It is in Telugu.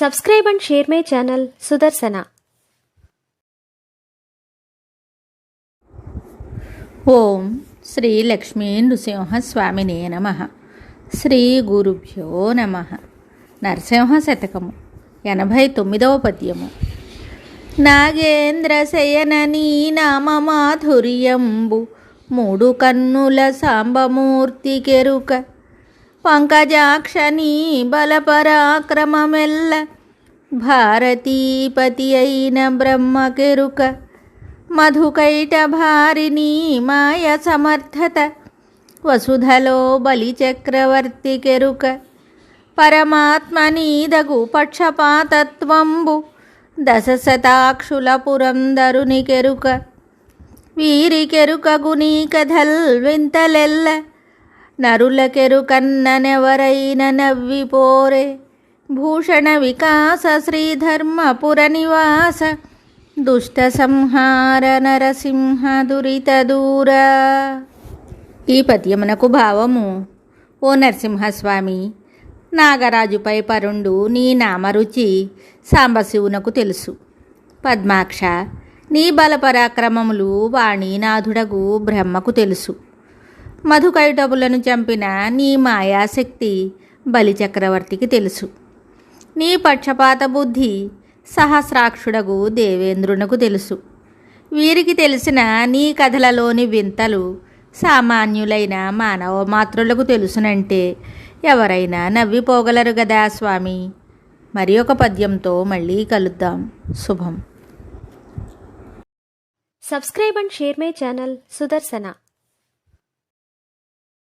Subscribe and share my channel Sudarsana. ఓం శ్రీ లక్ష్మీ నృసింహస్వామినే నమః. శ్రీ గురుభ్యో నమః. నరసింహ శతకము 89వ పద్యము. నాగేంద్ర శయన నీ నామమాధుర్యంబు మూడు కన్నుల సాంబమూర్తి కెరుక పంకజాక్ష నీ బలపరాక్రమమెల్ల భారతీపతి అయిన బ్రహ్మ కెరుక మధుకైట భారిని మాయ సమర్థత వసుధలో బలిచక్రవర్తి కెరుక పరమాత్మ నీదగు పక్షపాతత్వంబు దశశతాక్షుల పురందరుని కెరుక వీరి కెరుకగు నీ కథల్ వింతలెల్ల నరుల కెరుకన్ననెవరైన నవ్విపోరే భూషణ వికాస శ్రీధర్మపుర నివాస దుష్ట సంహార నరసింహ దురిత దూర. ఈ పద్యమునకు భావము: ఓ నరసింహస్వామి, నాగరాజుపై పరుండు నీ నామరుచి సాంబశివునకు తెలుసు. పద్మాక్ష, నీ బలపరాక్రమములు వాణీనాథుడగు బ్రహ్మకు తెలుసు. మధుకైటబులను చంపిన నీ మాయాశక్తి బలిచక్రవర్తికి తెలుసు. నీ పక్షపాత బుద్ధి సహస్రాక్షుడగు దేవేంద్రునకు తెలుసు. వీరికి తెలిసిన నీ కథలలోని వింతలు సామాన్యులైన మానవ మాతృలకు తెలుసునంటే ఎవరైనా నవ్విపోగలరు గదా స్వామి. మరి ఒక పద్యంతో మళ్ళీ కలుద్దాం. శుభం. Subscribe and share my channel Sudarsana.